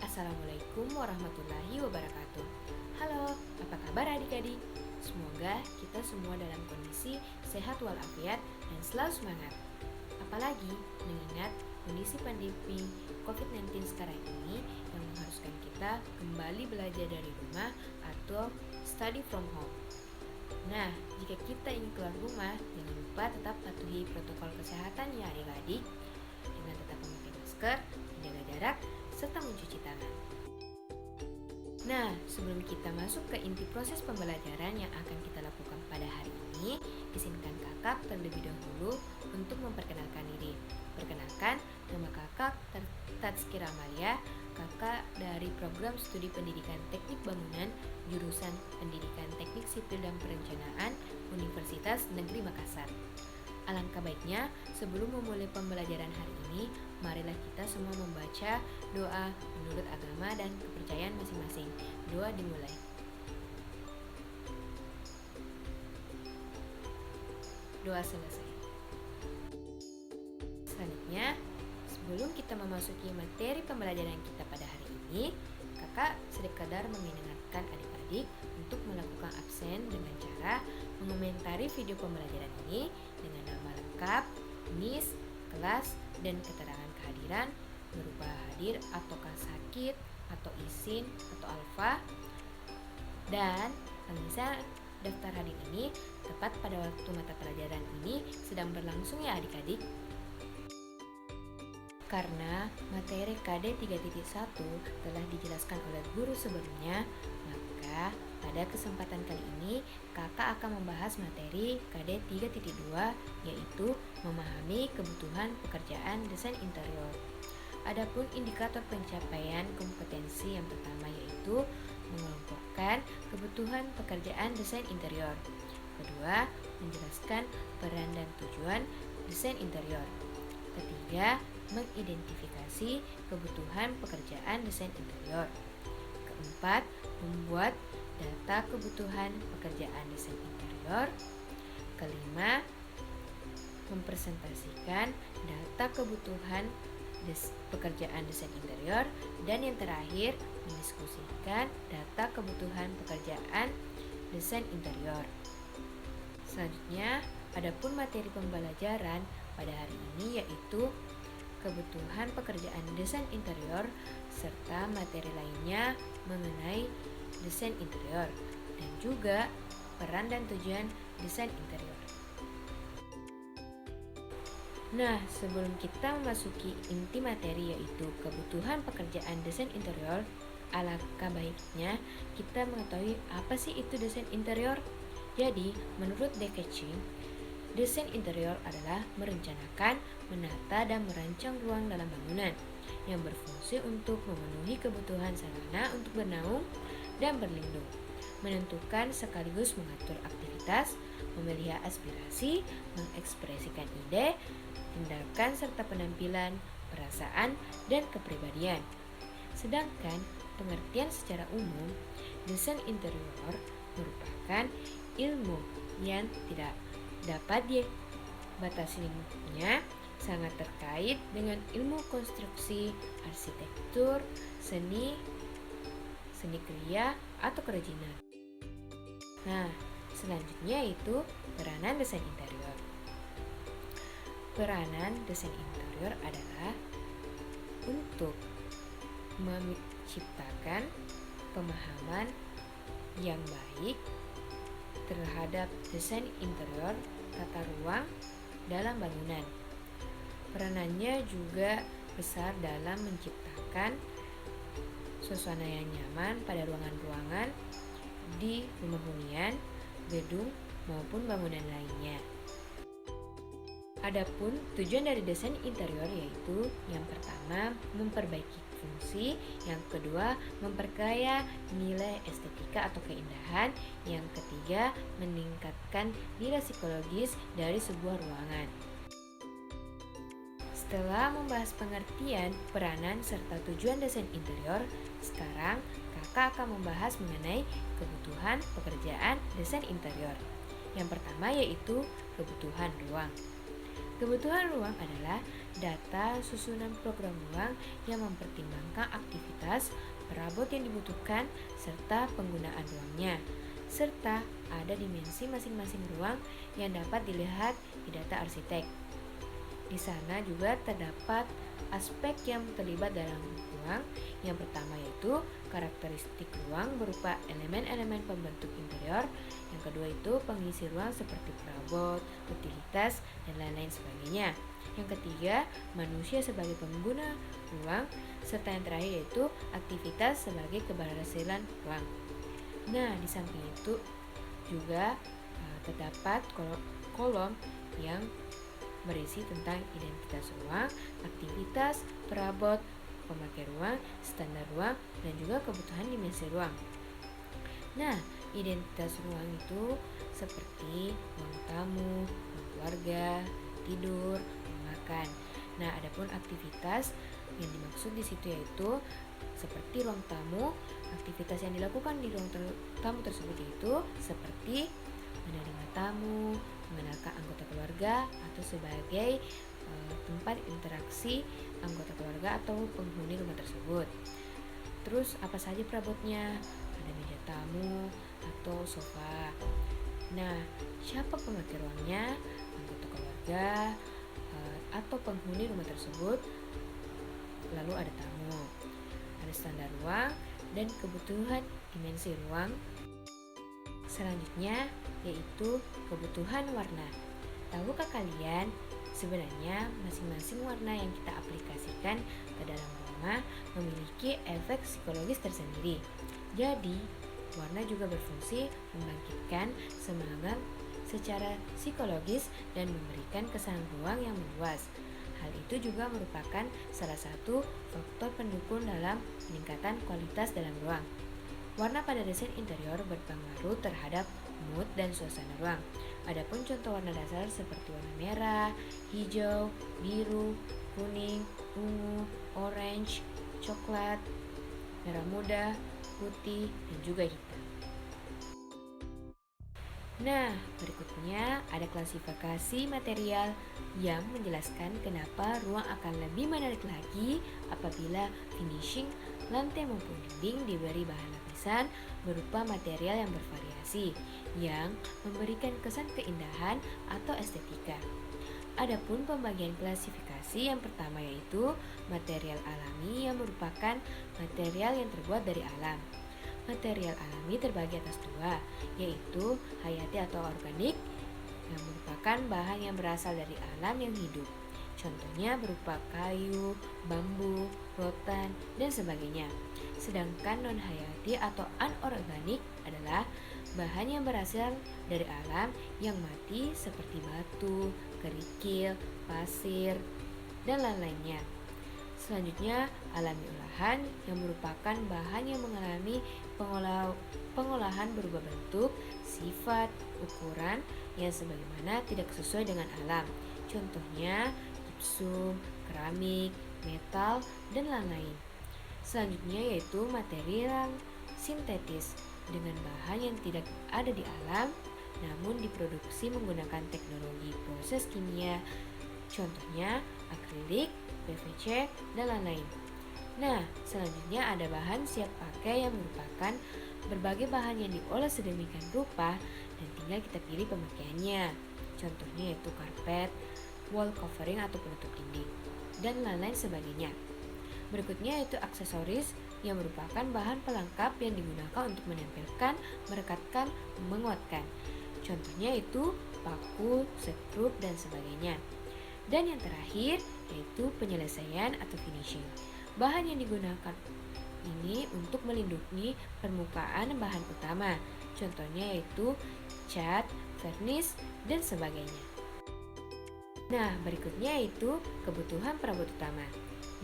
Assalamualaikum warahmatullahi wabarakatuh. Halo, apa kabar adik-adik? Semoga kita semua dalam kondisi sehat walafiat dan selalu semangat. Apalagi mengingat kondisi pandemi COVID-19 sekarang ini yang mengharuskan kita kembali belajar dari rumah atau study from home. Nah, jika kita ingin keluar rumah, jangan lupa tetap patuhi protokol kesehatan ya adik-adik, dengan tetap memakai masker, menjaga jarak, serta mencuci tangan. Nah, sebelum kita masuk ke inti proses pembelajaran yang akan kita lakukan pada hari ini, izinkan kakak terlebih dahulu untuk memperkenalkan diri. Perkenalkan, nama kakak Tatskira Amalia, kakak dari program studi pendidikan teknik bangunan, jurusan pendidikan teknik sipil dan perencanaan, Universitas Negeri Makassar. Alangkah baiknya, sebelum memulai pembelajaran hari ini, marilah kita semua membaca doa menurut agama dan kepercayaan masing-masing. Doa dimulai. Doa selesai. Selanjutnya, sebelum kita memasuki materi pembelajaran kita pada hari ini, kakak sekedar mengingatkan adik-adik untuk melakukan absen dengan cara mengomentari video pembelajaran ini dengan nama lengkap, NIS, kelas, dan keterangan kehadiran berupa hadir ataukah sakit, atau izin, atau alfa. Dan pengisian daftar hadir ini tepat pada waktu mata pelajaran ini sedang berlangsung ya adik-adik. Karena materi KD 3.1 telah dijelaskan oleh guru sebelumnya, maka pada kesempatan kali ini kakak akan membahas materi KD 3.2 yaitu memahami kebutuhan pekerjaan desain interior. Adapun indikator pencapaian kompetensi yang pertama yaitu mengelompokkan kebutuhan pekerjaan desain interior. Kedua, menjelaskan peran dan tujuan desain interior. Ketiga, mengidentifikasi kebutuhan pekerjaan desain interior. Keempat, membuat data kebutuhan pekerjaan desain interior. Kelima, mempresentasikan data kebutuhan pekerjaan desain interior. Dan yang terakhir, mendiskusikan data kebutuhan pekerjaan desain interior. Selanjutnya, adapun materi pembelajaran pada hari ini yaitu kebutuhan pekerjaan desain interior serta materi lainnya mengenai desain interior dan juga peran dan tujuan desain interior. Nah, sebelum kita memasuki inti materi yaitu kebutuhan pekerjaan desain interior, alangkah baiknya kita mengetahui apa sih itu desain interior. Jadi, menurut Deketching, desain interior adalah merencanakan, menata, dan merancang ruang dalam bangunan yang berfungsi untuk memenuhi kebutuhan sarana untuk bernaung dan berlindung, menentukan sekaligus mengatur aktivitas, memelihara aspirasi, mengekspresikan ide, tindakan serta penampilan, perasaan, dan kepribadian. Sedangkan pengertian secara umum, desain interior merupakan ilmu yang tidak dapat dibatasi lingkupnya, sangat terkait dengan ilmu konstruksi, arsitektur, seni kriya, atau kerajinan. Nah, selanjutnya itu peranan desain interior. Peranan desain interior adalah untuk menciptakan pemahaman yang baik terhadap desain interior tata ruang dalam bangunan. Peranannya juga besar dalam menciptakan suasana yang nyaman pada ruangan-ruangan di rumah hunian, gedung, maupun bangunan lainnya. Adapun tujuan dari desain interior yaitu yang pertama memperbaiki fungsi, yang kedua memperkaya nilai estetika atau keindahan, yang ketiga meningkatkan nilai psikologis dari sebuah ruangan. Setelah membahas pengertian, peranan, serta tujuan desain interior, sekarang kakak akan membahas mengenai kebutuhan pekerjaan desain interior. Yang pertama yaitu kebutuhan ruang. Kebutuhan ruang adalah data susunan program ruang yang mempertimbangkan aktivitas, perabot yang dibutuhkan, serta penggunaan ruangnya. Serta ada dimensi masing-masing ruang yang dapat dilihat di data arsitek. Di sana juga terdapat aspek yang terlibat dalam ruang. Yang pertama yaitu karakteristik ruang berupa elemen-elemen pembentuk interior. Yang kedua itu pengisi ruang seperti perabot, utilitas, dan lain-lain sebagainya. Yang ketiga, manusia sebagai pengguna ruang, serta yang terakhir yaitu aktivitas sebagai keberhasilan ruang. Nah, di samping itu juga terdapat kolom yang berisi tentang identitas ruang, aktivitas, perabot, pemakai ruang, standar ruang, dan juga kebutuhan dimensi ruang. Nah, identitas ruang itu seperti ruang tamu, ruang keluarga, tidur, ruang makan. Nah, adapun aktivitas yang dimaksud di situ yaitu seperti ruang tamu, aktivitas yang dilakukan di ruang tamu tersebut yaitu seperti menerima tamu, mengenalkan anggota keluarga, atau sebagai tempat interaksi anggota keluarga atau penghuni rumah tersebut. Terus apa saja perabotnya? Ada meja tamu atau sofa. Nah, siapa pemakai ruangnya? Anggota keluarga atau penghuni rumah tersebut. Lalu ada tamu. Ada standar ruang dan kebutuhan dimensi ruang. Selanjutnya yaitu kebutuhan warna. Tahukah kalian, sebenarnya masing-masing warna yang kita aplikasikan ke dalam rumah memiliki efek psikologis tersendiri. Jadi, warna juga berfungsi membangkitkan semangat secara psikologis dan memberikan kesan ruang yang meluas. Hal itu juga merupakan salah satu faktor pendukung dalam peningkatan kualitas dalam ruang. Warna pada desain interior berpengaruh terhadap mood dan suasana ruang. Adapun contoh warna dasar seperti warna merah, hijau, biru, kuning, ungu, orange, coklat, merah muda, putih, dan juga hitam. Nah, berikutnya ada klasifikasi material yang menjelaskan kenapa ruang akan lebih menarik lagi apabila finishing lantai maupun dinding diberi bahan lapisan berupa material yang bervariasi yang memberikan kesan keindahan atau estetika. Adapun pembagian klasifikasi yang pertama yaitu material alami yang merupakan material yang terbuat dari alam. Material alami terbagi atas dua, yaitu hayati atau organik yang merupakan bahan yang berasal dari alam yang hidup. Contohnya berupa kayu, bambu, rotan, dan sebagainya. Sedangkan non-hayati atau anorganik adalah bahan yang berasal dari alam yang mati seperti batu, kerikil, pasir, dan lain-lainnya. Selanjutnya, alami olahan yang merupakan bahan yang mengalami pengolahan berubah bentuk, sifat, ukuran yang sebagaimana tidak sesuai dengan alam. Contohnya, gipsum, keramik, metal, dan lain-lain. Selanjutnya yaitu material sintetis dengan bahan yang tidak ada di alam namun diproduksi menggunakan teknologi proses kimia. Contohnya akrilik, PVC, dan lain-lain. Nah, selanjutnya ada bahan siap pakai yang merupakan berbagai bahan yang diolah sedemikian rupa dan tinggal kita pilih pemakaiannya. Contohnya yaitu karpet, wall covering atau penutup dinding, dan lain-lain sebagainya. Berikutnya yaitu aksesoris yang merupakan bahan pelengkap yang digunakan untuk menempelkan, merekatkan, menguatkan. Contohnya itu paku, sekrup, dan sebagainya. Dan yang terakhir yaitu penyelesaian atau finishing. Bahan yang digunakan ini untuk melindungi permukaan bahan utama. Contohnya yaitu cat, vernis, dan sebagainya. Nah, berikutnya yaitu kebutuhan perabot utama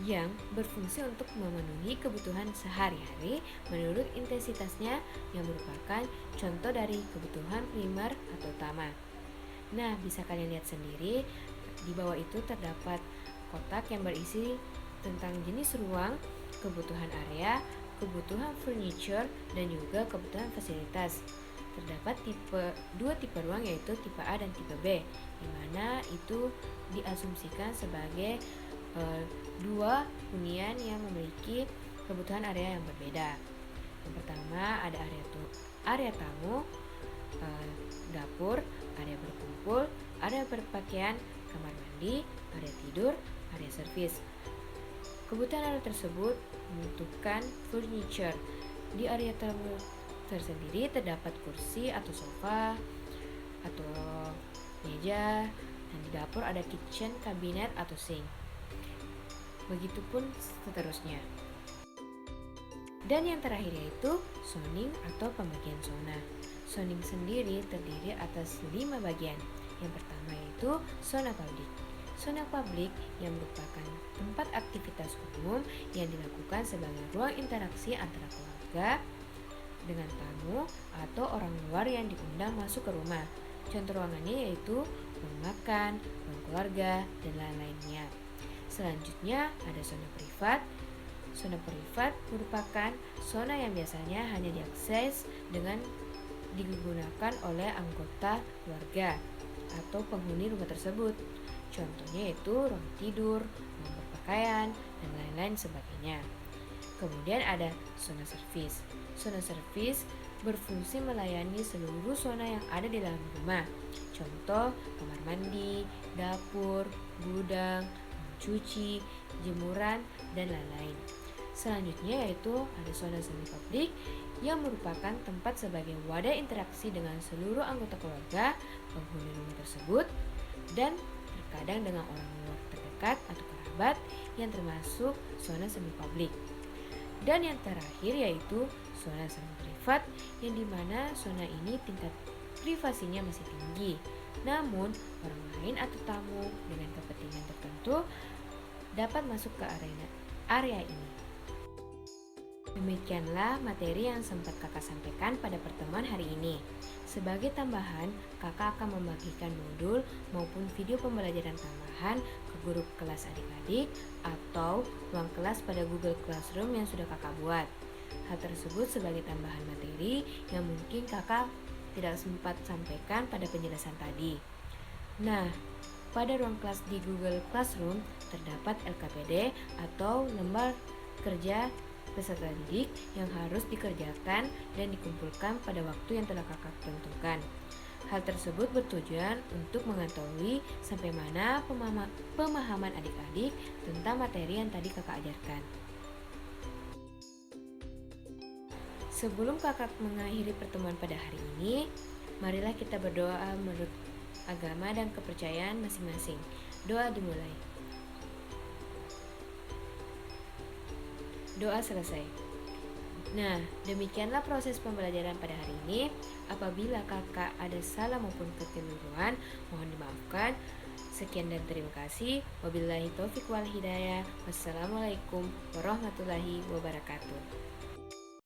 yang berfungsi untuk memenuhi kebutuhan sehari-hari menurut intensitasnya yang merupakan contoh dari kebutuhan primer atau utama. Nah, bisa kalian lihat sendiri, di bawah itu terdapat kotak yang berisi tentang jenis ruang, kebutuhan area, kebutuhan furniture, dan juga kebutuhan fasilitas. terdapat dua tipe ruang, yaitu tipe A dan tipe B, di mana itu diasumsikan sebagai dua hunian yang memiliki kebutuhan area yang berbeda. Yang pertama ada area tamu, dapur, area berkumpul, area berpakaian, kamar mandi, area tidur, area servis. Kebutuhan area tersebut membutuhkan furniture. Di area tamu tersendiri terdapat kursi atau sofa atau meja, dan di dapur ada kitchen cabinet atau sink. Begitupun seterusnya. Dan yang terakhir yaitu zoning atau pembagian zona. Zoning sendiri terdiri atas 5 bagian. Yang pertama yaitu zona publik. Zona publik yang merupakan tempat aktivitas umum yang dilakukan sebagai ruang interaksi antara keluarga dengan tamu atau orang luar yang diundang masuk ke rumah. Contoh ruangannya yaitu ruang makan, ruang keluarga, dan lain-lainnya. Selanjutnya ada zona privat. Zona privat merupakan zona yang biasanya hanya diakses dengan digunakan oleh anggota keluarga atau penghuni rumah tersebut. Contohnya yaitu ruang tidur, ruang berpakaian, dan lain-lain sebagainya. Kemudian ada zona servis. Zona servis berfungsi melayani seluruh zona yang ada di dalam rumah. Contoh kamar mandi, dapur, gudang, cuci, jemuran, dan lain-lain. Selanjutnya yaitu ada zona semi publik yang merupakan tempat sebagai wadah interaksi dengan seluruh anggota keluarga, penghuni rumah tersebut, dan terkadang dengan orang luar terdekat atau kerabat yang termasuk zona semi publik. Dan yang terakhir yaitu zona semi privat, yang dimana zona ini tingkat privasinya masih tinggi, namun orang lain atau tamu dengan kepentingan tertentu dapat masuk ke area ini. Demikianlah materi yang sempat kakak sampaikan pada pertemuan hari ini. Sebagai tambahan, kakak akan membagikan modul maupun video pembelajaran tambahan ke grup kelas adik-adik atau ruang kelas pada Google Classroom yang sudah kakak buat. Hal tersebut sebagai tambahan materi yang mungkin kakak tidak sempat sampaikan pada penjelasan tadi. Nah, pada ruang kelas di Google Classroom terdapat LKPD atau lembar kerja peserta didik yang harus dikerjakan dan dikumpulkan pada waktu yang telah kakak tentukan. Hal tersebut bertujuan untuk mengetahui sampai mana pemahaman adik-adik tentang materi yang tadi kakak ajarkan. Sebelum kakak mengakhiri pertemuan pada hari ini, marilah kita berdoa menurut agama dan kepercayaan masing-masing. Doa dimulai. Doa selesai. Nah, demikianlah proses pembelajaran pada hari ini. Apabila kakak ada salah maupun kekeliruan, mohon dimaafkan. Sekian dan terima kasih. Wabillahi taufiq wal hidayah. Wassalamualaikum warahmatullahi wabarakatuh.